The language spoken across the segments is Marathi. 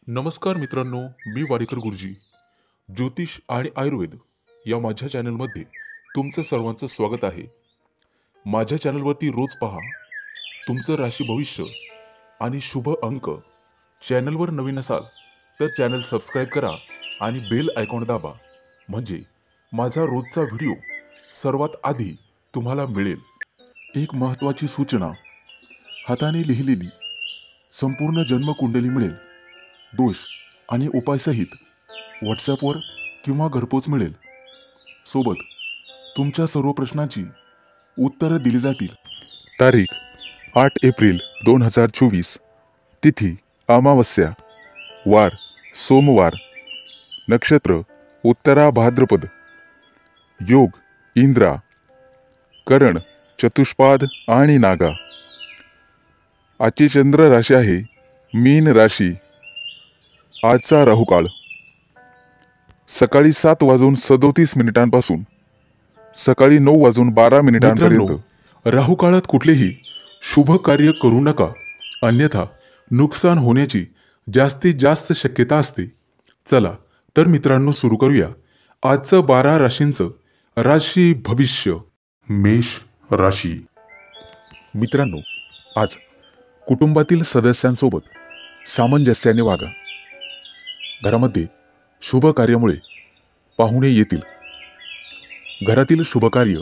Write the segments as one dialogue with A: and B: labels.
A: नमस्कार मित्रांनो, मी वाडेकर गुरुजी. ज्योतिष आणि आयुर्वेद या माझ्या चॅनलमध्ये तुमचं सर्वांचं स्वागत आहे. माझ्या चॅनलवरती रोज पहा तुमचं राशी भविष्य आणि शुभ अंक. चॅनलवर नवीन असाल तर चॅनल सबस्क्राईब करा आणि बेल आयकॉन दाबा, म्हणजे माझा रोजचा व्हिडिओ सर्वात आधी तुम्हाला मिळेल. एक महत्त्वाची सूचना: हाताने लिहिलेली संपूर्ण जन्मकुंडली मिळेल. दोष आणि उपायसहित व्हॉट्सॲपवर किंवा घरपोच मिळेल. सोबत तुमच्या सर्व प्रश्नांची उत्तरं दिली जातील. तारीख 8 एप्रिल 2024. तिथी अमावस्या, वार सोमवार, नक्षत्र उत्तरा भाद्रपद, योग इंद्रा, करण चतुष्पाद आणि नागा. आजची चंद्र राशी आहे मीन राशी. आजचा राहुकाळ सकाळी 7:37 सकाळी 9:12 राहुकाळात कुठलेही शुभ कार्य करू नका, अन्यथा नुकसान होण्याची जास्तीत जास्त शक्यता असते. चला तर मित्रांनो, सुरू करूया आजचं 12 राशींचं राशी भविष्य. मेष राशी. मित्रांनो, आज कुटुंबातील सदस्यांसोबत सामंजस्याने वागा. घरामध्ये शुभ कार्यामुळे पाहुणे येतील. घरातील शुभकार्य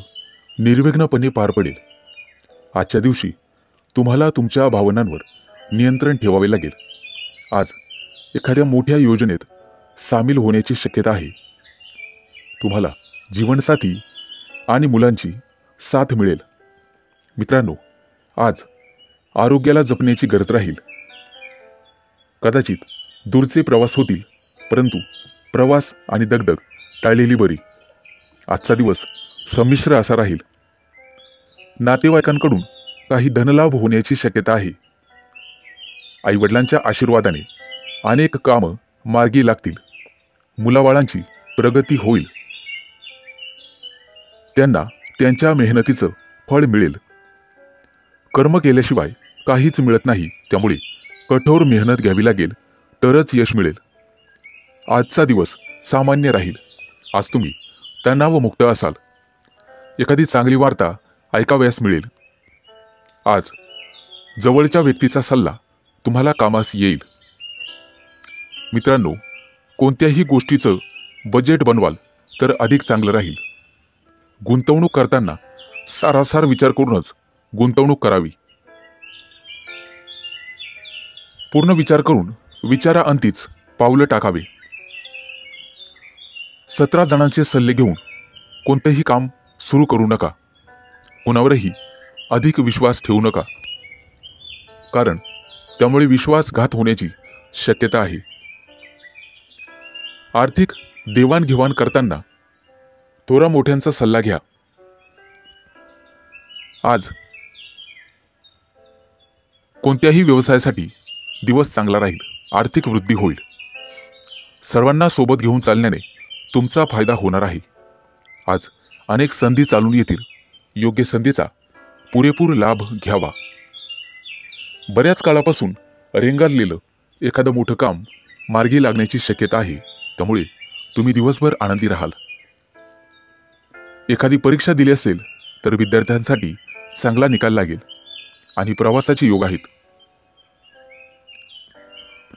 A: निर्विघ्नपणे पार पडेल. आजच्या दिवशी तुम्हाला तुमच्या भावनांवर नियंत्रण ठेवावे लागेल. आज एखाद्या मोठ्या योजनेत सामील होण्याची शक्यता आहे. तुम्हाला जीवनसाथी आणि मुलांची साथ मिळेल. मित्रांनो, आज आरोग्याला जपण्याची गरज राहील. कदाचित दूरचे प्रवास होतील, परंतु प्रवास आणि दगदग टाळलेली बरी. आजचा दिवस संमिश्र असा राहील. नातेवाईकांकडून काही धनलाभ होण्याची शक्यता आहे. आईवडिलांच्या आशीर्वादाने अनेक कामं मार्गी लागतील. मुलाबाळांची प्रगती होईल. त्यांना त्यांच्या मेहनतीचं फळ मिळेल. कर्म केल्याशिवाय काहीच मिळत नाही, त्यामुळे कठोर मेहनत घ्यावी लागेल तरच यश मिळेल. आजचा दिवस सामान्य राहील. आज तुम्ही तणावमुक्त असाल. एखादी चांगली वार्ता ऐकावयास मिळेल. आज जवळच्या व्यक्तीचा सल्ला तुम्हाला कामास येईल. मित्रांनो, कोणत्याही गोष्टीचं बजेट बनवाल तर अधिक चांगलं राहील. गुंतवणूक करताना सारासार विचार करूनच गुंतवणूक करावी. पूर्ण विचार करून विचाराअंतीच पावलं टाकावे. 17 जणांचे सल्ले घेऊन कोणतेही काम सुरू करू नका. कुणावरही अधिक विश्वास ठेवू नका, कारण त्यामुळे विश्वासघात होण्याची शक्यता आहे. आर्थिक देवाणघेवाण करताना थोरा मोठ्यांचा सल्ला घ्या. आज कोणत्याही व्यवसायासाठी दिवस चांगला राहील. आर्थिक वृद्धी होईल. सर्वांना सोबत घेऊन चालण्याने तुमचा फायदा होणार आहे. आज अनेक संधी चालून येतील. योग्य संधीचा पुरेपूर लाभ घ्यावा. बऱ्याच काळापासून रेंगाळलेलं एखादं मोठं काम मार्गी लागण्याची शक्यता आहे, त्यामुळे तुम्ही दिवसभर आनंदी राहाल. एखादी परीक्षा दिली असेल तर विद्यार्थ्यांसाठी चांगला निकाल लागेल आणि प्रवासाचे योग आहेत.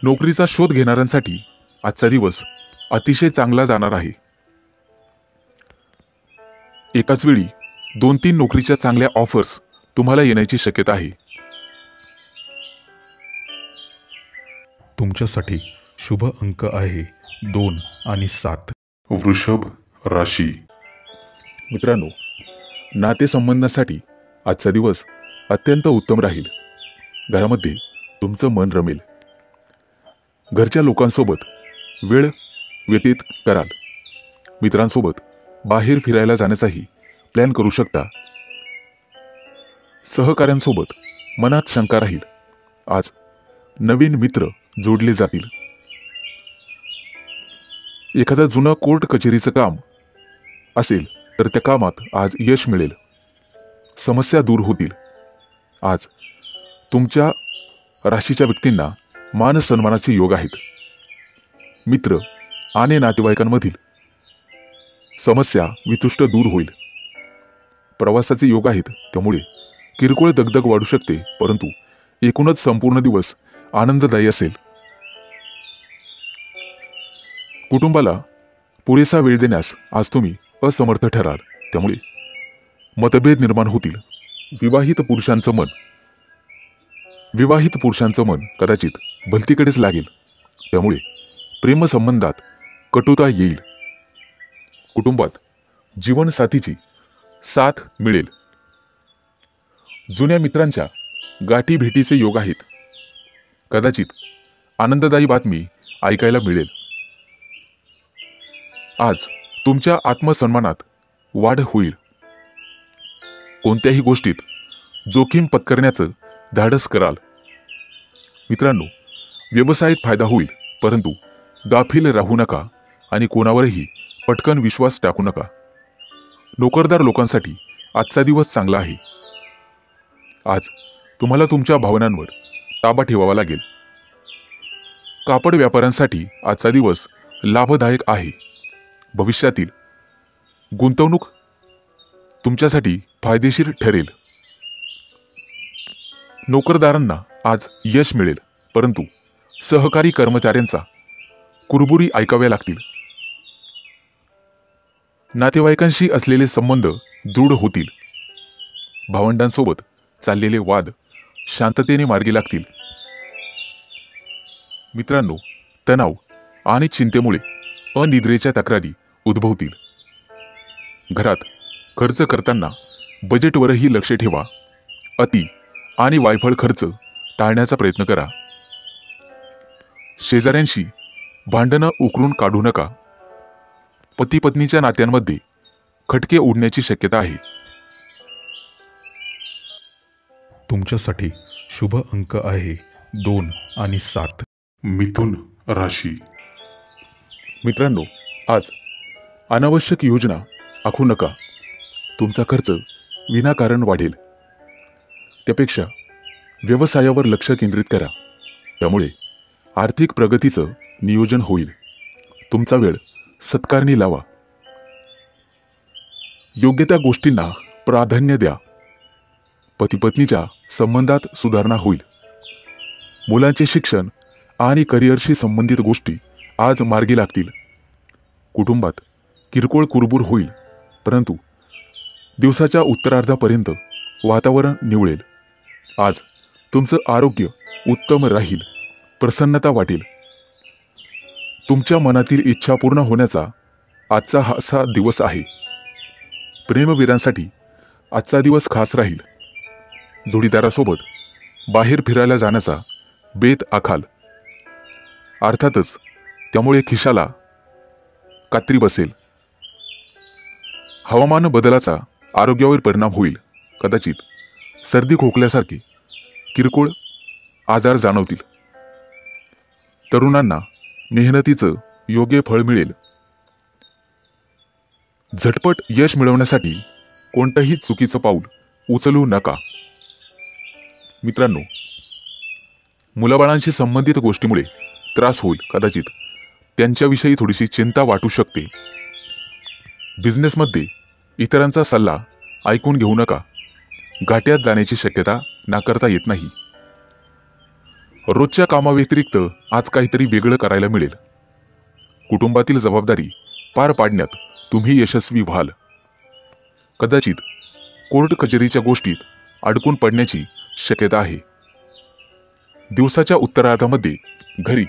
A: नोकरीचा शोध घेणाऱ्यांसाठी आजचा दिवस अतिशय चांगला जाणार आहे. एकाच वेळी 2-3 नोकरीच्या चांगल्या ऑफर्स तुम्हाला येण्याची शक्यता आहे. तुमच्यासाठी शुभ अंक आहे 2 आणि 7. वृषभ राशी. मित्रांनो, नातेसंबंधासाठी आजचा दिवस अत्यंत उत्तम राहील. घरामध्ये तुमचं मन रमेल. घरच्या लोकांसोबत वेळ व्यतीत कराल. मित्रांसोबत बाहेर फिरायला जाण्याचाही प्लॅन करू शकता. सहकाऱ्यांसोबत मनात शंका राहील. आज नवीन मित्र जोडले जातील. एखादं जुनं कोर्ट कचेरीचं काम असेल तर त्या कामात आज यश मिळेल. समस्या दूर होतील. आज तुमच्या राशीच्या व्यक्तींना मान सन्मानाचे योग आहेत. मित्र आणि नातेवाईकांमधील समस्या वितुष्ट दूर होईल. प्रवासाचे योग आहेत, त्यामुळे किरकोळ दगदग वाढू शकते, परंतु एकूणच संपूर्ण दिवस आनंददायी असेल. कुटुंबाला पुरेसा वेळ देण्यास आज तुम्ही असमर्थ ठराल, त्यामुळे मतभेद निर्माण होतील. विवाहित पुरुषांचं मन कदाचित भलतीकडेच लागेल, त्यामुळे प्रेमसंबंधात कटुता येईल. कुटुंबात जीवनसाथीची साथ मिळेल. जुन्या मित्रांच्या गाठी भेटीचे योग आहेत. कदाचित आनंददायी बातमी ऐकायला मिळेल. आज तुमच्या आत्मसन्मानात वाढ होईल. कोणत्याही गोष्टीत जोखीम पत्करण्याचं धाडस कराल. मित्रांनो, व्यवसायात फायदा होईल, परंतु गाफील राहू नका आणि कोणावरही पटकन विश्वास टाकू नका. नोकरदार लोकांसाठी आजचा दिवस चांगला आहे. आज तुम्हाला तुमच्या भावनांवर ताबा ठेवावा लागेल. कापड व्यापाऱ्यांसाठी आजचा दिवस लाभदायक आहे. भविष्यातील गुंतवणूक तुमच्यासाठी फायदेशीर ठरेल. नोकरदारांना आज यश मिळेल, परंतु सहकारी कर्मचाऱ्यांचा कुरबुरी ऐकाव्या लागतील. नातेवाईकांशी असलेले संबंध दृढ होतील. भावंडांसोबत चाललेले वाद शांततेने मार्गी लागतील. मित्रांनो, तणाव आणि चिंतेमुळे अनिद्रेच्या तक्रारी उद्भवतील. घरात खर्च करताना बजेटवरही लक्ष ठेवा. अति आणि वायफळ खर्च टाळण्याचा प्रयत्न करा. शेजाऱ्यांशी भांडणं उकरून काढू नका. पती पत्नीच्या नात्यांमध्ये खटके उडण्याची शक्यता आहे.
B: तुमच्यासाठी शुभ अंक आहे 2 आणि 7.
A: मिथुन राशी. मित्रांनो, आज अनावश्यक योजना आखू नका. तुमचा खर्च विनाकारण वाढेल. त्यापेक्षा व्यवसायावर लक्ष केंद्रित करा. त्यामुळे आर्थिक प्रगतीचं नियोजन होईल. तुमचा वेळ सत्कारणी लावा. योग्य त्या गोष्टींना प्राधान्य द्या. पती पत्नीच्या संबंधात सुधारणा होईल. मुलांचे शिक्षण आणि करिअरशी संबंधित गोष्टी आज मार्गी लागतील. कुटुंबात किरकोळ कुरबूर होईल, परंतु दिवसाच्या उत्तरार्धापर्यंत वातावरण निवळेल. आज तुमचं आरोग्य उत्तम राहील. प्रसन्नता वाटेल. तुमच्या मनातील इच्छा पूर्ण होण्याचा आजचा असा दिवस आहे. प्रेमवीरांसाठी आजचा दिवस खास राहील. जोडीदारासोबत बाहेर फिरायला जाण्याचा बेत आखाल. अर्थातच त्यामुळे खिशाला कात्री बसेल. हवामान बदलाचा आरोग्यावर परिणाम होईल. कदाचित सर्दी खोकल्यासारखे किरकोळ आजार जाणवतील. तरुणांना मेहनतीचं योग्य फळ मिळेल. झटपट यश मिळवण्यासाठी कोणतंही चुकीचं पाऊल उचलू नका. मित्रांनो, मुलाबाळांशी संबंधित गोष्टीमुळे त्रास होईल. कदाचित त्यांच्याविषयी थोडीशी चिंता वाटू शकते. बिझनेसमध्ये इतरांचा सल्ला ऐकून घेऊ नका. घाट्यात जाण्याची शक्यता नाकारता येत नाही. रोजच्या कामाव्यतिरिक्त आज काहीतरी वेगळं करायला मिळेल. कुटुंबातील जबाबदारी पार पाडण्यात तुम्ही यशस्वी व्हाल. कदाचित कोर्ट कचेरीच्या गोष्टीत अडकून पडण्याची शक्यता आहे. दिवसाच्या उत्तरार्धामध्ये घरी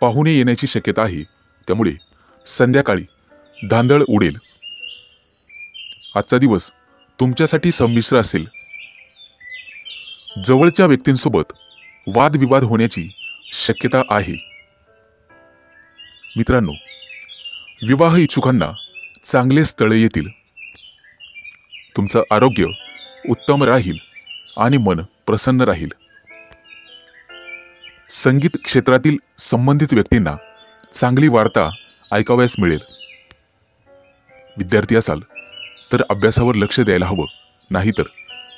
A: पाहुणे येण्याची शक्यता आहे. त्यामुळे संध्याकाळी धांदळ उडेल. आजचा दिवस तुमच्यासाठी संमिश्र असेल. जवळच्या व्यक्तींसोबत वादविवाद होण्याची शक्यता आहे. मित्रांनो, विवाह इच्छुकांना चांगले स्थळ येतील. तुमचं आरोग्य उत्तम राहील आणि मन प्रसन्न राहील. संगीत क्षेत्रातील संबंधित व्यक्तींना चांगली वार्ता ऐकावयास मिळेल. विद्यार्थी असाल तर अभ्यासावर लक्ष द्यायला हवं, नाहीतर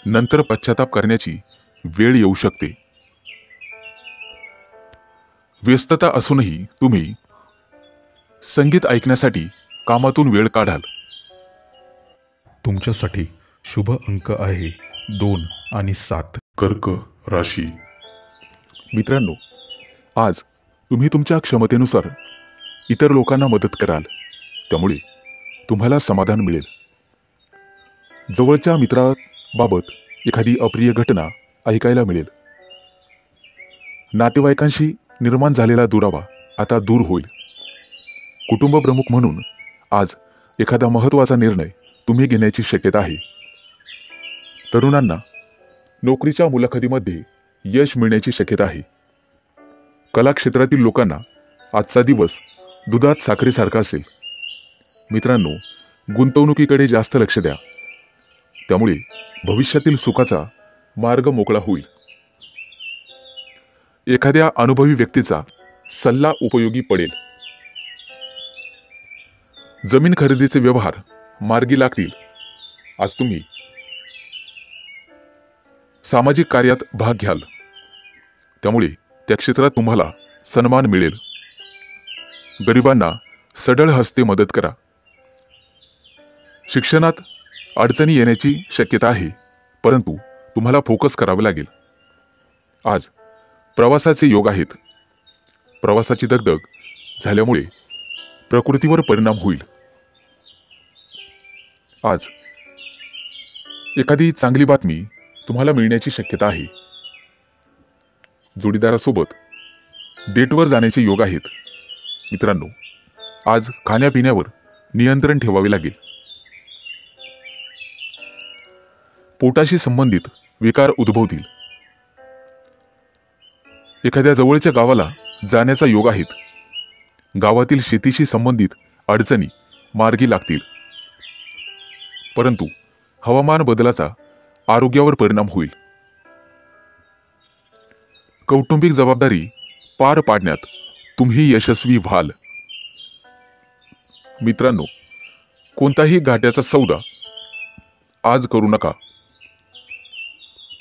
A: नंतर पश्चाताप करण्याची वेळ येऊ शकते. व्यस्तता असूनही तुम्ही संगीत ऐकण्यासाठी कामातून वेळ काढाल.
B: तुमच्यासाठी शुभ अंक आहे 2 आणि 7.
A: कर्क राशी. मित्रांनो, आज तुम्ही तुमच्या क्षमतेनुसार इतर लोकांना मदत कराल, त्यामुळे तुम्हाला समाधान मिळेल. जवळच्या मित्राबाबत एखादी अप्रिय घटना ऐकायला मिळेल. नातेवाईकांशी निर्माण झालेला दुरावा आता दूर होईल. कुटुंब प्रमुख म्हणून आज एखादा महत्त्वाचा निर्णय तुम्ही घेण्याची शक्यता आहे. तरुणांना नोकरीच्या मुलाखतीमध्ये यश मिळण्याची शक्यता आहे. कला क्षेत्रातील लोकांना आजचा दिवस दुधात साखरेसारखा असेल. मित्रांनो, गुंतवणुकीकडे जास्त लक्ष द्या, त्यामुळे भविष्यातील सुखाचा मार्ग मोकळा होईल. एखाद्या अनुभवी व्यक्तीचा सल्ला उपयोगी पडेल. जमीन खरेदीचे व्यवहार मार्गी लागतील. आज तुम्ही सामाजिक कार्यात भाग घ्याल, त्यामुळे त्या क्षेत्रात तुम्हाला सन्मान मिळेल. गरिबांना सढळ हस्ते मदत करा. शिक्षणात अडचणी येण्याची शक्यता आहे, परंतु तुम्हाला फोकस करावे लागेल. आज प्रवासाचे योग आहेत. प्रवासाची दगदग झाल्यामुळे प्रकृतीवर परिणाम होईल. आज एखादी चांगली बातमी तुम्हाला मिळण्याची शक्यता आहे. जोडीदारासोबत डेटवर जाण्याचे योग आहेत. मित्रांनो, आज खाण्यापिण्यावर नियंत्रण ठेवावे लागेल. पोटाशी संबंधित विकार उद्भवतील. एखाद्या जवळच्या गावाला जाण्याचा योग आहेत. गावातील शेतीशी संबंधित अडचणी मार्गी लागतील, परंतु हवामान बदलाचा आरोग्यावर परिणाम होईल. कौटुंबिक जबाबदारी पार पाडण्यात तुम्ही यशस्वी व्हाल. मित्रांनो, कोणताही घाट्याचा सौदा आज करू नका.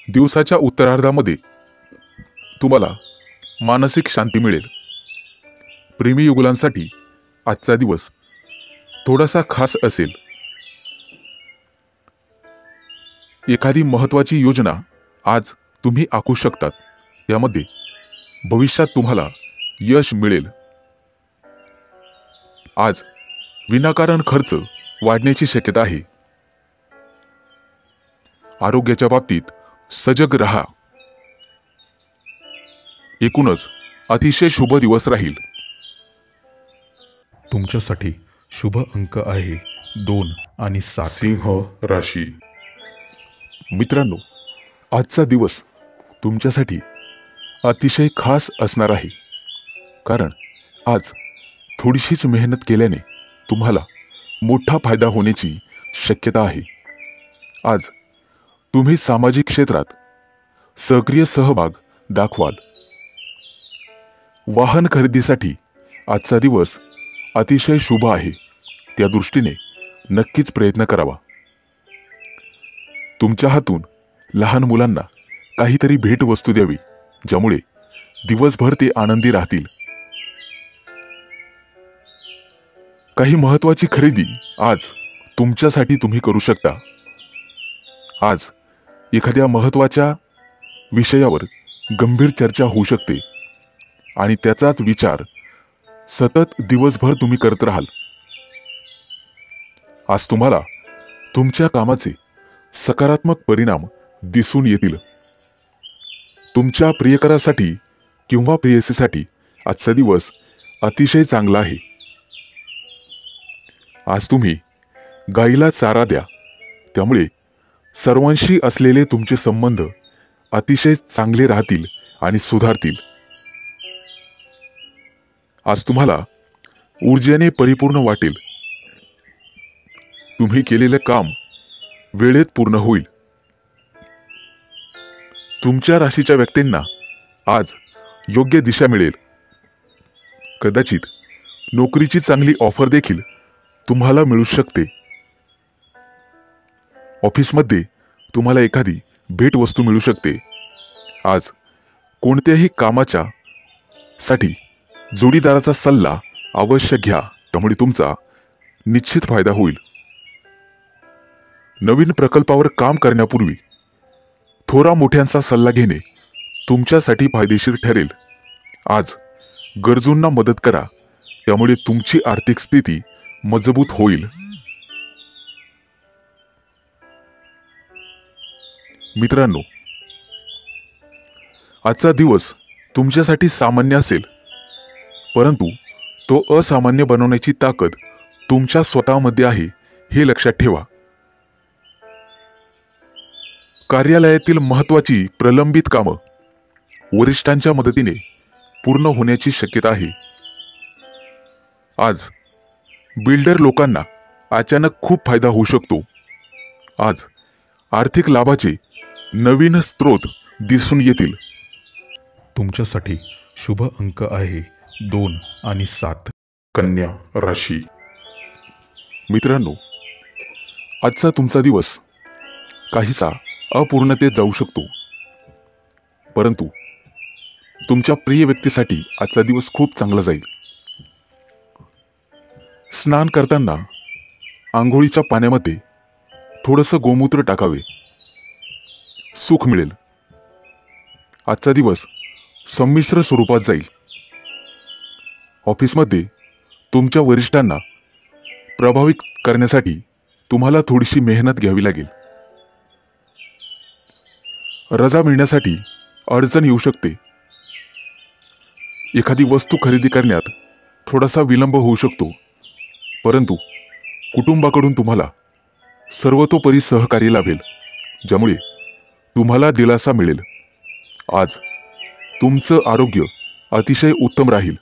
A: दिवसाच्या उत्तरार्धामध्ये तुम्हाला मानसिक शांती मिळेल. प्रेमी युगुलांसाठी आजचा दिवस थोडासा खास असेल. एखादी महत्त्वाची योजना आज तुम्ही आखू शकतात. यामध्ये भविष्यात तुम्हाला यश मिळेल. आज विनाकारण खर्च वाढण्याची शक्यता आहे. आरोग्याच्या बाबतीत सजग राहा. एकूणच अतिशय शुभ दिवस राहील.
B: तुमच्यासाठी शुभ अंक आहे 2 आणि 7.
A: सिंह राशी. मित्रांनो, आजचा दिवस तुमच्यासाठी अतिशय खास असणार आहे, कारण आज थोडीशीच मेहनत केल्याने तुम्हाला मोठा फायदा होण्याची शक्यता आहे. आज तुम्ही सामाजिक क्षेत्रात सक्रिय सहभाग दाखवाल. वाहन खरेदीसाठी आजचा दिवस अतिशय शुभ आहे. त्या दृष्टीने नक्कीच प्रयत्न करावा. तुमच्या हातून लहान मुलांना काहीतरी भेटवस्तू द्यावी, ज्यामुळे दिवसभर ते आनंदी राहतील. काही महत्त्वाची खरेदी आज तुमच्यासाठी तुम्ही करू शकता. आज एखाद्या महत्त्वाच्या विषयावर गंभीर चर्चा होऊ शकते आणि त्याचाच विचार सतत दिवसभर तुम्ही करत राहाल. आज तुम्हाला तुमच्या कामाचे सकारात्मक परिणाम दिसून येतील. तुमच्या प्रियकरासाठी किंवा प्रेयसीसाठी आजचा दिवस अतिशय चांगला आहे. आज तुम्ही गाईला चारा द्या, त्यामुळे सर्वांशी असलेले तुमचे संबंध अतिशय चांगले राहतील आणि सुधारतील. आज तुम्हाला ऊर्जेने परिपूर्ण वाटेल. तुम्ही केलेले काम वेळेत पूर्ण होईल. तुमच्या राशीच्या व्यक्तींना आज योग्य दिशा मिळेल. कदाचित नोकरीची चांगली ऑफर देखील तुम्हाला मिळू शकते. ऑफिसमध्ये तुम्हाला एखादी भेटवस्तू मिळू शकते. आज कोणत्याही कामाच्या साठी जोडीदाराचा सल्ला अवश्य घ्या त्यामुळे तुमचा निश्चित फायदा होईल. नवीन प्रकल्पावर काम करण्यापूर्वी थोरा मोठ्यांचा सल्ला घेणे तुमच्यासाठी फायदेशीर ठरेल. आज गरजूंना मदत करा, त्यामुळे तुमची आर्थिक स्थिती मजबूत होईल. मित्रांनो, आजचा दिवस तुमच्यासाठी सामान्य असेल, परंतु तो असामान्य बनवण्याची ताकद तुमच्या स्वतःमध्ये आहे हे लक्षात ठेवा. कार्यालयातील महत्त्वाची प्रलंबित कामं वरिष्ठांच्या मदतीने पूर्ण होण्याची शक्यता आहे. आज बिल्डर लोकांना अचानक खूप फायदा होऊ शकतो. आज आर्थिक लाभाचे नवीन स्रोत दिसून येतील.
B: तुमच्यासाठी शुभ अंक आहे 2 आणि 7.
A: कन्या राशी. मित्रांनो, आजचा तुमचा दिवस काहीसा अपूर्णतेत जाऊ शकतो, परंतु तुमच्या प्रिय व्यक्तीसाठी आजचा दिवस खूप चांगला जाईल. स्नान करताना आंघोळीच्या पाण्यामध्ये थोडंसं गोमूत्र टाकावे, सुख मिळेल. आजचा दिवस संमिश्र स्वरूपात जाईल. ऑफिसमध्ये तुमच्या वरिष्ठांना प्रभावित करण्यासाठी तुम्हाला थोडीशी मेहनत घ्यावी लागेल. रजा मिळण्यासाठी अडचण येऊ शकते. एखादी वस्तू खरेदी करण्यात थोडासा विलंब होऊ शकतो, परंतु कुटुंबाकडून तुम्हाला सर्वतोपरी सहकार्य लाभेल, ज्यामुळे तुम्हाला दिलासा मिळेल. आज तुमचं आरोग्य अतिशय उत्तम राहील.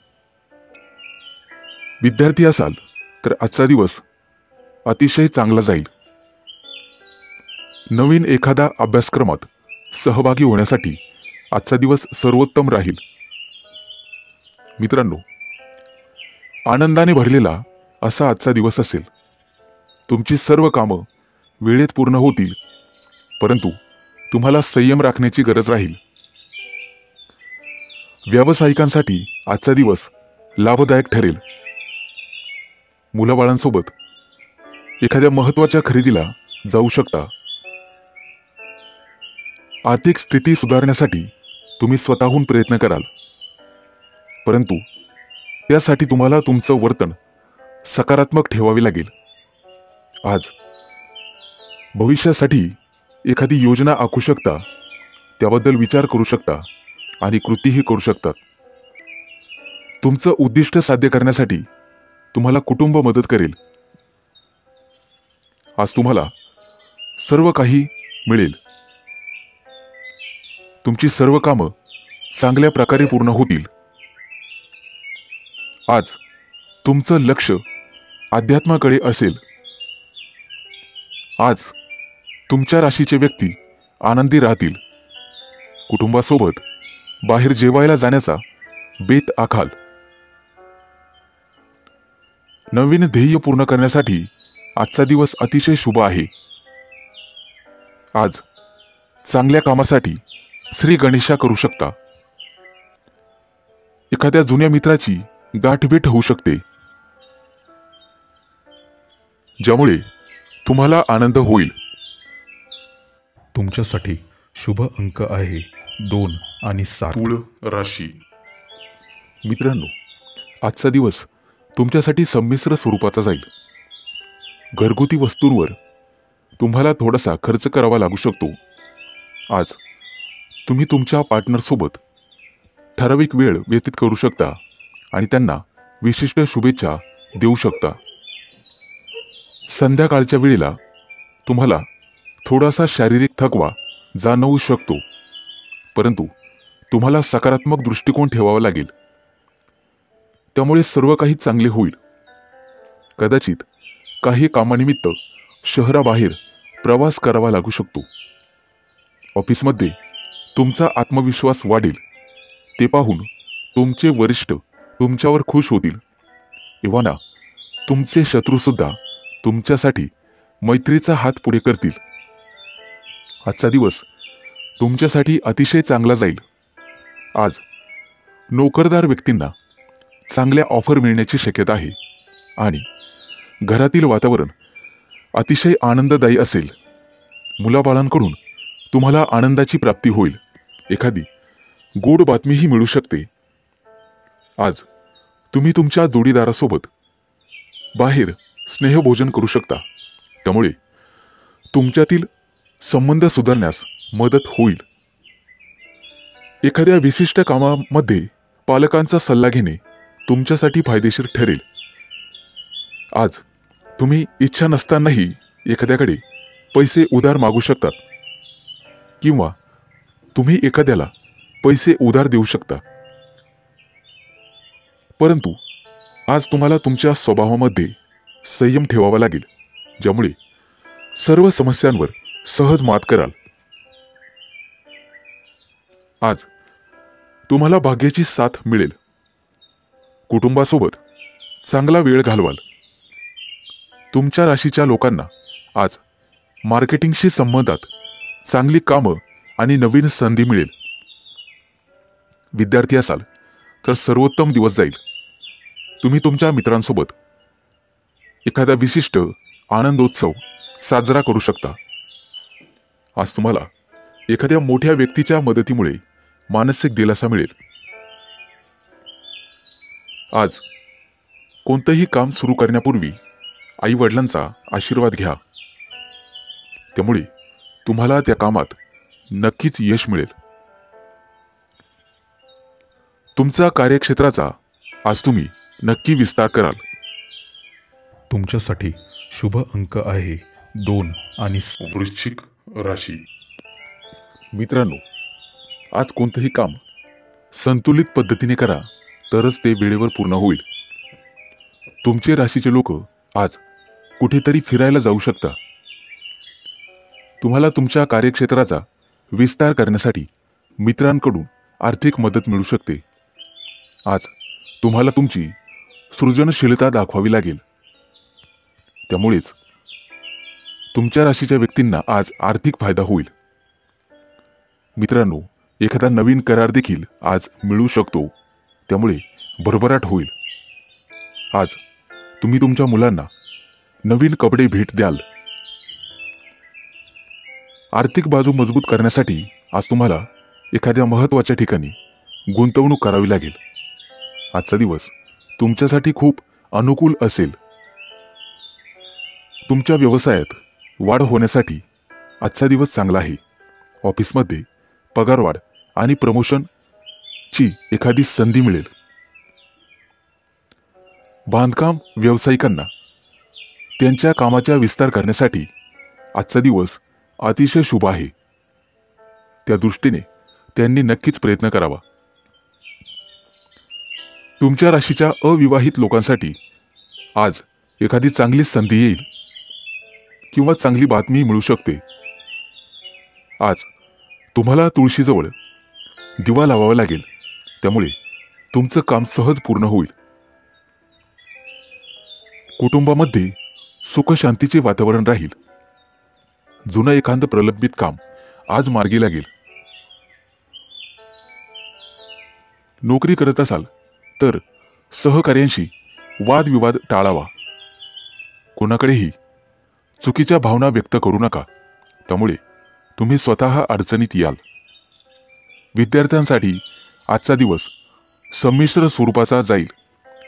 A: विद्यार्थी असाल तर आजचा दिवस अतिशय चांगला जाईल. नवीन एखादा अभ्यासक्रमात सहभागी होण्यासाठी आजचा दिवस सर्वोत्तम राहील. मित्रांनो, आनंदाने भरलेला असा आजचा दिवस असेल. तुमची सर्व कामं वेळेत पूर्ण होतील, परंतु तुम्हाला संयम राखण्याची गरज राहील. व्यावसायिकांसाठी आजचा दिवस लाभदायक ठरेल. मुलाबाळांसोबत एखाद्या महत्त्वाच्या खरेदीला जाऊ शकता. आर्थिक स्थिती सुधारण्यासाठी तुम्ही स्वतःहून प्रयत्न कराल, परंतु त्यासाठी तुम्हाला तुमचं वर्तन सकारात्मक ठेवावे लागेल. आज भविष्यासाठी एखादी योजना आखू शकता, त्याबद्दल विचार करू शकता आणि कृतीही करू शकता. तुमचं उद्दिष्ट साध्य करण्यासाठी तुम्हाला कुटुंब मदत करेल. आज तुम्हाला सर्व काही मिळेल. तुमची सर्व कामं चांगल्या प्रकारे पूर्ण होतील. आज तुमचं लक्ष अध्यात्माकडे असेल. आज तुमच्या राशीचे व्यक्ती आनंदी राहतील. कुटुंबासोबत बाहेर जेवायला जाण्याचा बेत आखाल. नवीन ध्येय पूर्ण करण्यासाठी आजचा दिवस अतिशय शुभ आहे. आज चांगल्या कामासाठी श्री गणेशा करू शकता. एखाद्या जुन्या मित्राची गाठभेट होऊ शकते, ज्यामुळे तुम्हाला आनंद होईल.
B: तुमच्यासाठी शुभ अंक आहे 2 आणि 7.
A: तुळ राशी. मित्रांनो, आजचा दिवस तुमच्यासाठी संमिश्र स्वरूपाचा जाईल. घरगुती वस्तूंवर तुम्हाला थोडासा खर्च करावा लागू शकतो. आज तुम्ही तुमच्या पार्टनरसोबत ठराविक वेळ व्यतीत करू शकता आणि त्यांना विशिष्ट शुभेच्छा देऊ शकता. संध्याकाळच्या वेळेला तुम्हाला थोडासा शारीरिक थकवा जाणवू शकतो, परंतु तुम्हाला सकारात्मक दृष्टिकोन ठेवावा लागेल. त्यामुळे सर्व काही चांगले होईल. कदाचित काही कामानिमित्त शहराबाहेर प्रवास करावा लागू शकतो. ऑफिसमध्ये तुमचा आत्मविश्वास वाढेल. ते पाहून तुमचे वरिष्ठ तुमच्यावर खुश होतील. इव्हाना तुमचे शत्रूसुद्धा तुमच्यासाठी मैत्रीचा हात पुढे करतील. आजचा दिवस तुमच्यासाठी अतिशय चांगला जाईल. आज नोकरदार व्यक्तींना चांगल्या ऑफर मिळण्याची शक्यता आहे आणि घरातील वातावरण अतिशय आनंददायी असेल. मुलाबाळांकडून तुम्हाला आनंदाची प्राप्ती होईल. एखादी गोड बातमीही मिळू शकते. आज तुम्ही तुमच्या जोडीदारासोबत बाहेर स्नेहभोजन करू शकता. त्यामुळे तुमच्यातील संबंध सुधारण्यास मदत होईल. एखाद्या विशिष्ट कामामध्ये पालकांचा सल्ला घेणे तुमच्यासाठी फायदेशीर ठरेल. आज तुम्ही इच्छा नसतानाही एखाद्याकडे पैसे उधार मागू शकतात किंवा तुम्ही एखाद्याला पैसे उधार देऊ शकता. परंतु आज तुम्हाला तुमच्या स्वभावामध्ये संयम ठेवावा लागेल, ज्यामुळे सर्व समस्यांवर सहज मात कराल. आज तुम्हाला भाग्याची साथ मिळेल. कुटुंबासोबत चांगला वेळ घालवाल. तुमच्या राशीच्या लोकांना आज मार्केटिंगशी संबंधात चांगली कामं आणि नवीन संधी मिळेल. विद्यार्थी असाल तर सर्वोत्तम दिवस जाईल. तुम्ही तुमच्या मित्रांसोबत एखादा विशिष्ट आनंदोत्सव साजरा करू शकता. आज तुम्हाला एखाद्या मोठ्या व्यक्तीच्या मदतीमुळे मानसिक दिलासा मिळेल. आज कोणतंही काम सुरू करण्यापूर्वी आई वडिलांचा आशीर्वाद घ्या. त्यामुळे तुम्हाला त्या कामात नक्कीच यश मिळेल. तुमचा कार्यक्षेत्राचा आज तुम्ही नक्की विस्तार कराल.
B: तुमच्यासाठी शुभ अंक आहे 2 आणि
A: वृश्चिक राशी. मित्रांनो, आज कोणतंही काम संतुलित पद्धतीने करा, तरच ते वेळेवर पूर्ण होईल. तुमचे राशीचे लोक आज कुठेतरी फिरायला जाऊ शकता. तुम्हाला तुमच्या कार्यक्षेत्राचा विस्तार करण्यासाठी मित्रांकडून आर्थिक मदत मिळू शकते. आज तुम्हाला तुमची सृजनशीलता दाखवावी लागेल. त्यामुळेच तुमच्या राशीच्या व्यक्तींना आज आर्थिक फायदा होईल. मित्रांनो, एखादा नवीन करार देखील आज मिळू शकतो. त्यामुळे भरभराट होईल. आज तुम्ही तुमच्या मुलांना नवीन कपडे भेट द्याल. आर्थिक बाजू मजबूत करण्यासाठी आज तुम्हाला एखाद्या महत्त्वाच्या ठिकाणी गुंतवणूक करावी लागेल. आजचा दिवस तुमच्यासाठी खूप अनुकूल असेल. तुमच्या व्यवसायात वाढ होण्यासाठी आजचा दिवस चांगला आहे. ऑफिसमध्ये पगारवाढ आणि प्रमोशनची एखादी संधी मिळेल. बांधकाम व्यावसायिकांना त्यांच्या कामाचा विस्तार करण्यासाठी आजचा दिवस अतिशय शुभ आहे. त्या दृष्टीने त्यांनी नक्कीच प्रयत्न करावा. तुमच्या राशीच्या अविवाहित लोकांसाठी आज एखादी चांगली संधी येईल किंवा चांगली बातमी मिळू शकते. आज तुम्हाला तुळशीजवळ दिवा लावावा लागेल. त्यामुळे तुमचं काम सहज पूर्ण होईल. कुटुंबामध्ये सुखशांतीचे वातावरण राहील. जुनं एखादं प्रलंबित काम आज मार्गी लागेल. नोकरी करत असाल तर सहकार्यांशी वादविवाद टाळावा. कोणाकडेही चुकीच्या भावना व्यक्त करू नका. त्यामुळे तुम्ही स्वतः अडचणीत याल. विद्यार्थ्यांसाठी आजचा दिवस संमिश्र स्वरूपाचा जाईल.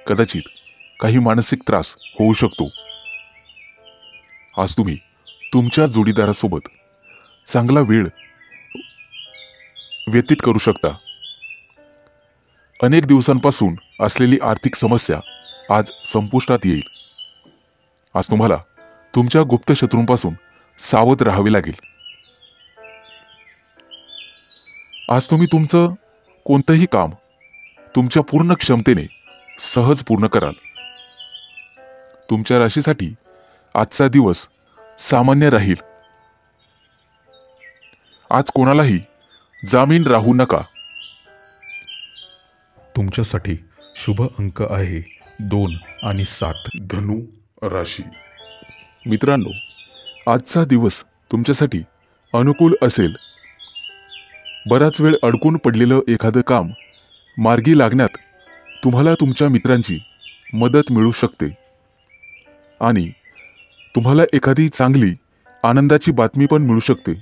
A: कदाचित काही मानसिक त्रास होऊ शकतो. आज तुम्ही तुमच्या जोडीदारासोबत चांगला वेळ व्यतीत करू शकता. अनेक दिवसांपासून असलेली आर्थिक समस्या आज संपुष्टात येईल. आज तुम्हाला तुमच्या गुप्त शत्रूंपासून सावध राहावे लागेल. आज तुम्ही तुमचं कोणतंही काम तुमच्या पूर्ण क्षमतेने सहज पूर्ण कराल. तुमच्या राशीसाठी आजचा दिवस सामान्य राहील. आज कोणालाही जामीन राहू नका.
B: तुमच्यासाठी शुभ अंक आहे 2 आणि 7.
A: धनु राशी. मित्रांनो, आजचा दिवस तुमच्यासाठी अनुकूल असेल. बराच वेळ अडकून पडलेलं एखादं काम मार्गी लागण्यात तुम्हाला तुमच्या मित्रांची मदत मिळू शकते. आणि तुम्हाला एखादी चांगली आनंदाची बातमी पण मिळू शकते.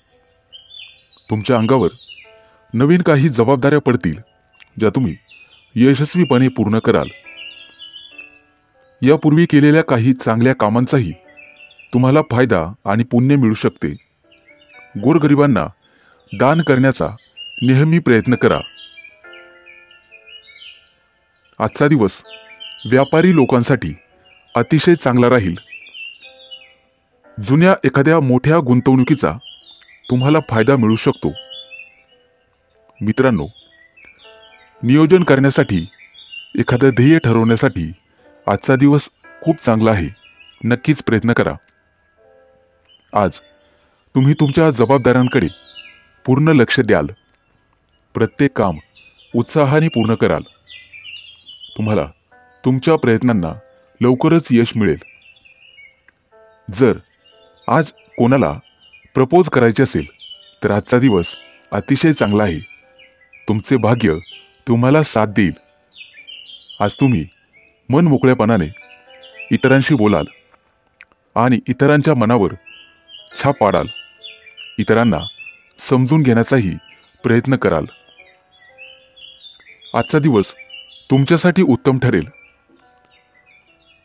A: तुमच्या अंगावर नवीन काही जबाबदाऱ्या पडतील ज्या तुम्ही यशस्वीपणे पूर्ण कराल. यापूर्वी केलेल्या काही चांगल्या कामांचाही तुम्हाला फायदा आणि पुण्य मिळू शकते. गोरगरिबांना दान करण्याचा नेहमी प्रयत्न करा. आजचा दिवस व्यापारी लोकांसाठी अतिशय चांगला राहील. जुन्या एखाद्या मोठ्या गुंतवणुकीचा तुम्हाला फायदा मिळू शकतो. मित्रांनो, नियोजन करण्यासाठी, एखादं ध्येय ठरवण्यासाठी आजचा दिवस खूप चांगला आहे. नक्कीच प्रयत्न करा. आज तुम्ही तुमच्या जबाबदाऱ्यांकडे पूर्ण लक्ष द्याल. प्रत्येक काम उत्साहाने पूर्ण कराल. तुम्हाला तुमच्या प्रयत्नांना लवकरच यश मिळेल. जर आज कोणाला प्रपोज करायचे असेल तर आजचा दिवस अतिशय चांगला आहे. तुमचे भाग्य तुम्हाला साथ देईल. आज तुम्ही मन मोकळेपणाने इतरांशी बोलाल आणि इतरांच्या मनावर छाप पाडाल. इतरांना समजून घेण्याचाही प्रयत्न कराल. आजचा दिवस तुमच्यासाठी उत्तम ठरेल.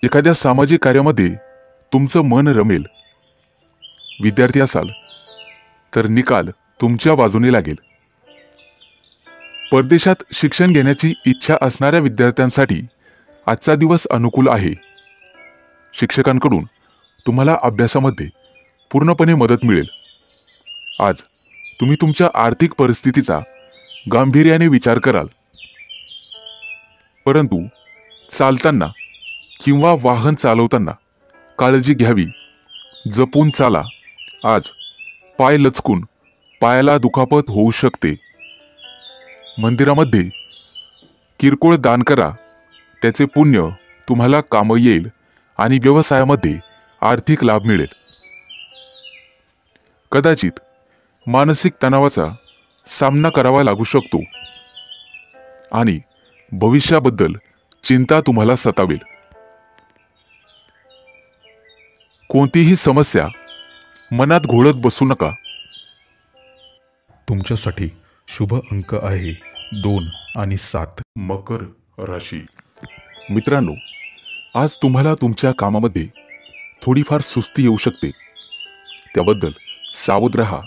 A: एखाद्या सामाजिक कार्यामध्ये तुमचं मन रमेल. विद्यार्थी असाल तर निकाल तुमच्या बाजूने लागेल. परदेशात शिक्षण घेण्याची इच्छा असणाऱ्या विद्यार्थ्यांसाठी आजचा दिवस अनुकूल आहे. शिक्षकांकडून तुम्हाला अभ्यासामध्ये पूर्णपणे मदत मिळेल. आज तुम्ही तुमच्या आर्थिक परिस्थितीचा गांभीर्याने विचार कराल. परंतु चालताना किंवा वाहन चालवताना काळजी घ्यावी. जपून चाला. आज पाय लचकून पायाला दुखापत होऊ शकते. मंदिरामध्ये किरकोळ दान करा. त्याचे पुण्य तुम्हाला कामं येईल आणि व्यवसायामध्ये आर्थिक लाभ मिळेल. कदाचित मानसिक तणावाचा सामना करावा लागू शकतो आणि भविष्याबद्दल चिंता तुम्हाला सतावेल. कोणतीही समस्या मनात घोळत बसू नका.
B: तुमच्यासाठी शुभ अंक आहे 2 आणि 7.
A: मकर राशी. मित्रांनो, आज तुम्हाला तुमच्या कामामध्ये थोडीफार सुस्ती येऊ शकते. त्याबद्दल सावध राहा.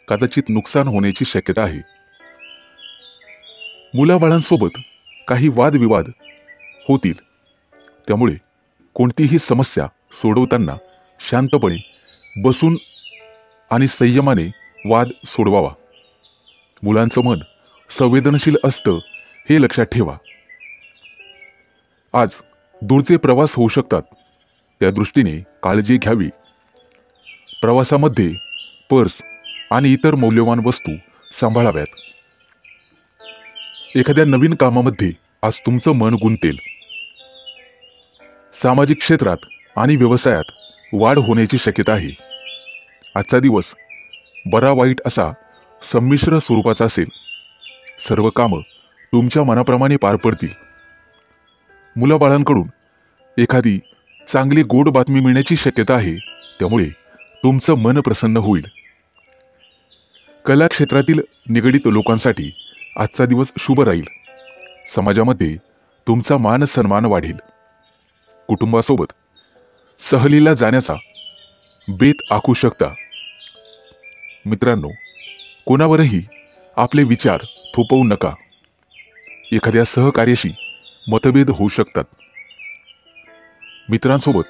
A: कदाचित नुकसान होण्याची शक्यता आहे. मुलाबाळांसोबत काही वादविवाद होतील. त्यामुळे कोणतीही समस्या सोडवताना शांतपणे बसून आणि संयमाने वाद सोडवावा. मुलांचं मन संवेदनशील असतं हे लक्षात ठेवा. आज दूरचे प्रवास होऊ शकतात. त्या दृष्टीने काळजी घ्यावी. प्रवासामध्ये पर्स आणि इतर मौल्यवान वस्तू सांभाळाव्यात. एखाद्या नवीन कामामध्ये आज तुमचं मन गुंतेल. सामाजिक क्षेत्रात आणि व्यवसायात वाढ होण्याची शक्यता आहे. आजचा दिवस बरा वाईट असा संमिश्र स्वरूपाचा असेल. सर्व कामं तुमच्या मनाप्रमाणे पार पडतील. मुलाबाळांकडून एखादी चांगली गोड बातमी मिळण्याची शक्यता आहे. त्यामुळे तुमचं मन प्रसन्न होईल. कला क्षेत्रातील निगडित लोकांसाठी आजचा दिवस शुभ राहील. समाजामध्ये तुमचा मान सन्मान वाढेल. कुटुंबासोबत सहलीला जाण्याचा बेत आखू शकता. मित्रांनो, कोणावरही आपले विचार थोपवू नका. एखाद्या सहकार्याशी मतभेद होऊ शकतात. मित्रांसोबत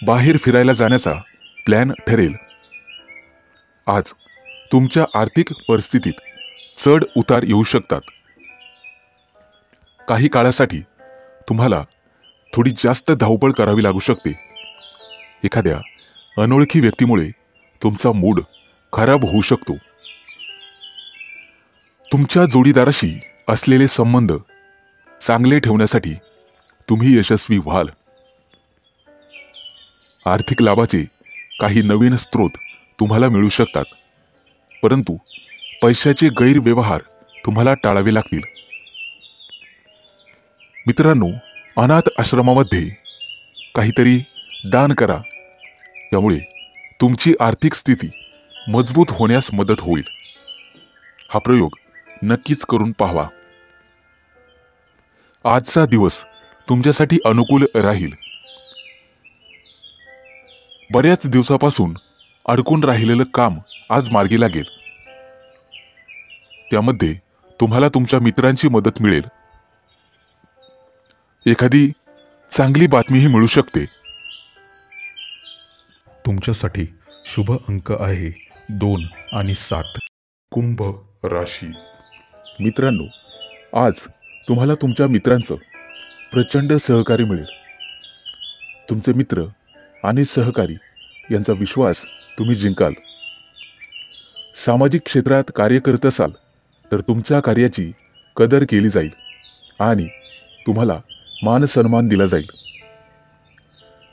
A: बाहेर फिरायला जाण्याचा प्लॅन ठरेल. आज तुमच्या आर्थिक परिस्थितीत चढ उतार येऊ शकतात. काही काळासाठी तुम्हाला थोडी जास्त धावपळ करावी लागू शकते. एखाद्या अनोळखी व्यक्तीमुळे तुमचा मूड खराब होऊ शकतो. तुमच्या जोडीदाराशी असलेले संबंध चांगले ठेवण्यासाठी तुम्ही यशस्वी व्हाल. आर्थिक लाभाचे काही नवीन स्रोत तुम्हाला मिळू शकतात. परंतु पैशाचे गैरव्यवहार तुम्हाला टाळावे लागतील. मित्रांनो, अनाथ आश्रमामध्ये काहीतरी दान करा. त्यामुळे तुमची आर्थिक स्थिती मजबूत होण्यास मदत होईल. हा प्रयोग नक्कीच करून पाहावा. आजचा दिवस तुमच्यासाठी अनुकूल राहील. बऱ्याच दिवसापासून अडकून राहिलेलं काम आज मार्गी लागेल. त्यामध्ये तुम्हाला तुमच्या मित्रांची मदत मिळेल. एखादी चांगली बातमीही मिळू शकते.
B: तुमच्यासाठी शुभ अंक आहे 2 आणि 7.
A: कुंभ राशी. मित्रांनो, आज तुम्हाला तुमच्या मित्रांचं प्रचंड सहकार्य मिळेल. तुमचे मित्र आणि सहकारी यांचा विश्वास तुम्ही जिंकाल. सामाजिक क्षेत्रात कार्य करत असाल तर तुमच्या कार्याची कदर केली जाईल आणि तुम्हाला मान सन्मान दिला जाईल.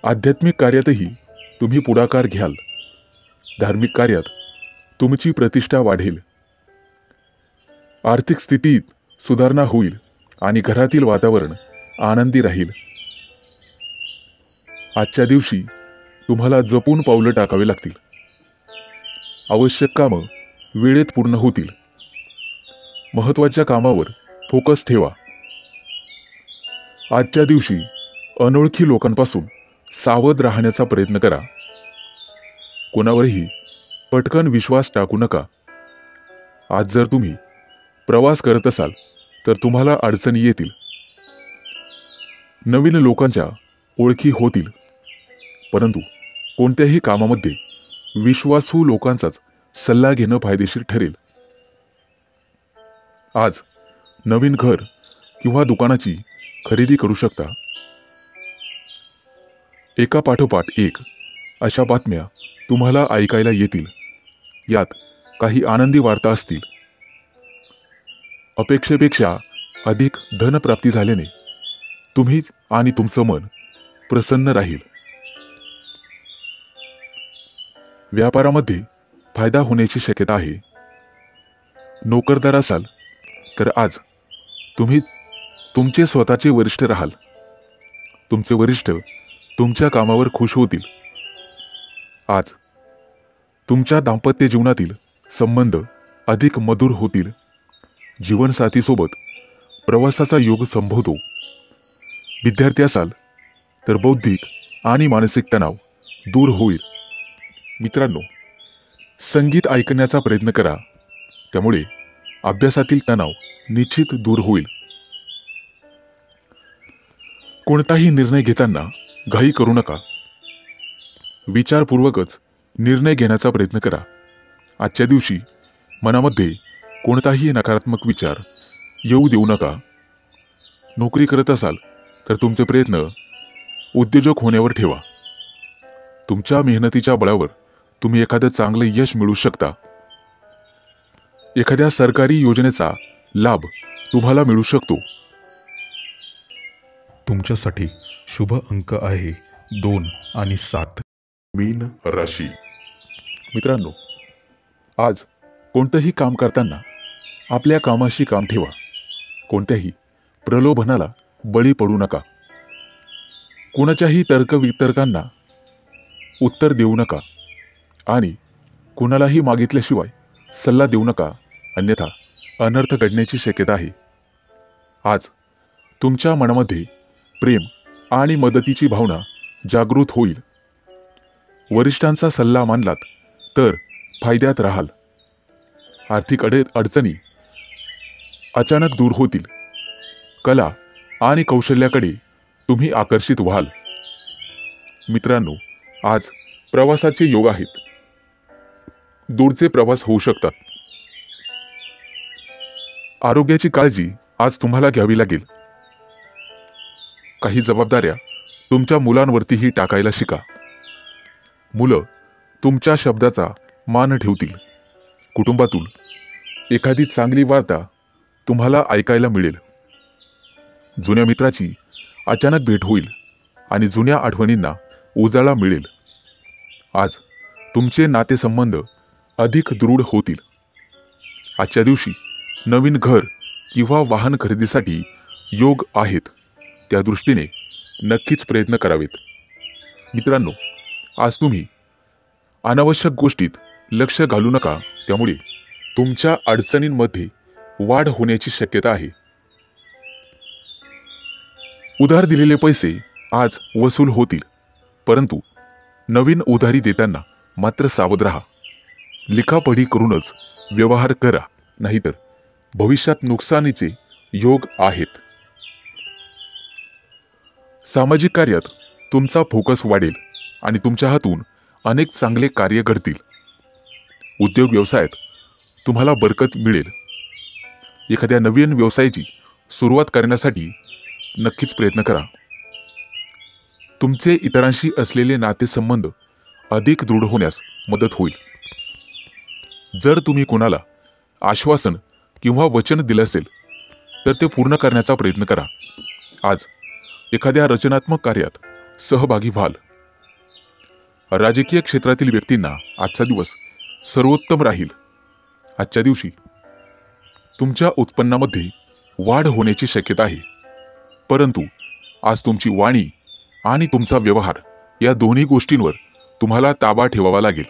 A: आध्यात्मिक कार्यातही तुम्ही पुढाकार घ्याल. धार्मिक कार्यात तुमची प्रतिष्ठा वाढेल. आर्थिक स्थितीत सुधारणा होईल आणि घरातील वातावरण आनंदी राहील. आजच्या दिवशी तुम्हाला जपून पावलं टाकावे लागतील. आवश्यक कामं वेळेत पूर्ण होतील. महत्त्वाच्या कामावर फोकस ठेवा. आजच्या दिवशी अनोळखी लोकांपासून सावध राहण्याचा प्रयत्न करा. कोणावरही पटकन विश्वास टाकू नका. आज जर तुम्ही प्रवास करत असाल तर तुम्हाला अडचणी येतील. नवीन लोकांच्या ओळखी होतील. परंतु कोणत्याही कामामध्ये विश्वासू लोकांचाच सल्ला घेणं फायदेशीर ठरेल. आज नवीन घर किंवा दुकानाची खरेदी करू शकता. एका पाठोपाठ एक अशा बातम्या तुम्हाला ऐकायला येतील. यात काही आनंदी वार्ता असतील. अपेक्षेपेक्षा अधिक धनप्राप्ती झाल्याने तुम्ही आणि तुमचं मन प्रसन्न राहील. व्यापारामध्ये फायदा होण्याची शक्यता आहे. नोकरदार असाल तर आज तुम्ही तुमचे स्वतःचे वरिष्ठ राहाल. तुमचे वरिष्ठ तुमच्या कामावर खुश होतील. आज तुमच्या दाम्पत्य जीवनातील संबंध अधिक मधुर होतील. जीवनसाथीसोबत प्रवासाचा योग संभवतो. विद्यार्थी असाल तर बौद्धिक आणि मानसिक तणाव दूर होईल. मित्रांनो, संगीत ऐकण्याचा प्रयत्न करा. त्यामुळे अभ्यासातील तणाव निश्चित दूर होईल. कोणताही निर्णय घेताना घाई करू नका. विचारपूर्वकच निर्णय घेण्याचा प्रयत्न करा. आजच्या दिवशी मनामध्ये कोणताही नकारात्मक विचार येऊ देऊ नका. नोकरी करत असाल तर तुमचे प्रयत्न उद्योजक होण्यावर ठेवा. तुमच्या मेहनतीच्या बळावर तुम्ही एखादं चांगलं यश मिळवू शकता. एखाद्या सरकारी योजनेचा लाभ तुम्हाला मिळू शकतो.
B: तुमच्यासाठी शुभ अंक आहे 2 आणि 7.
A: मीन राशी. मित्रांनो, आज कोणतंही काम करताना आपल्या कामाशी काम ठेवा. कोणत्याही प्रलोभनाला बळी पडू नका. कोणाच्याही तर्कवितर्कांना उत्तर देऊ नका आणि कुणालाही मागितल्याशिवाय सल्ला देऊ नका. अन्यथा अनर्थ घडण्याची शक्यता आहे. आज तुमच्या मनामध्ये प्रेम आणि मदतीची भावना जागृत होईल. वरिष्ठांचा सल्ला मानलात तर फायद्यात राहाल. आर्थिक अडचणी अचानक दूर होतील. कला आणि कौशल्याकडे तुम्ही आकर्षित व्हाल. मित्रांनो, आज प्रवासाचे योग आहेत. दूरचे प्रवास होऊ शकतात. आरोग्याची काळजी आज तुम्हाला घ्यावी लागेल. काही जबाबदाऱ्या तुमच्या मुलांवरतीही टाकायला शिका. मुलं तुमच्या शब्दाचा मान ठेवतील. कुटुंबातून एखादी चांगली वार्ता तुम्हाला ऐकायला मिळेल. जुन्या मित्राची अचानक भेट होईल आणि जुन्या आठवणींना उजाळा मिळेल. आज तुमचे नातेसंबंध अधिक दृढ होतील. आजच्या दिवशी नवीन घर किंवा वाहन खरेदीसाठी योग आहेत. त्या दृष्टीने नक्कीच प्रयत्न करावेत. मित्रांनो, आज तुम्ही अनावश्यक गोष्टीत लक्ष घालू नका, त्यामुळे तुमच्या अडचणींमध्ये वाढ होण्याची शक्यता आहे. उधार दिलेले पैसे आज वसूल होतील, परंतु नवीन उधारी देताना मात्र सावध राहा. लिखापढी करूनच व्यवहार करा, नाहीतर भविष्यात नुकसानीचे योग आहेत. सामाजिक कार्यात तुमचा फोकस वाढेल आणि तुमच्या हातून अनेक चांगले कार्य घडतील. उद्योग व्यवसायात तुम्हाला बरकत मिळेल. एखाद्या नवीन व्यवसायाची सुरुवात करण्यासाठी नक्कीच प्रयत्न करा. तुमचे इतरांशी असलेले नातेसंबंध अधिक दृढ होण्यास मदत होईल. जर तुम्ही कोणाला आश्वासन किंवा वचन दिलं असेल तर ते पूर्ण करण्याचा प्रयत्न करा. आज एखाद्या रचनात्मक कार्यात सहभागी व्हाल. राजकीय क्षेत्रातील व्यक्तींना आजचा दिवस सर्वोत्तम राहील. आजच्या दिवशी तुमच्या उत्पन्नामध्ये वाढ होण्याची शक्यता आहे, परंतु आज तुमची वाणी आणि तुमचा व्यवहार या दोन्ही गोष्टींवर तुम्हाला ताबा ठेवावा लागेल.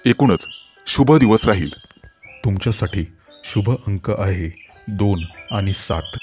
A: एकूणच शुभ दिवस राहील.
B: तुमच्यासाठी शुभ अंक आहे 2 आणि 7.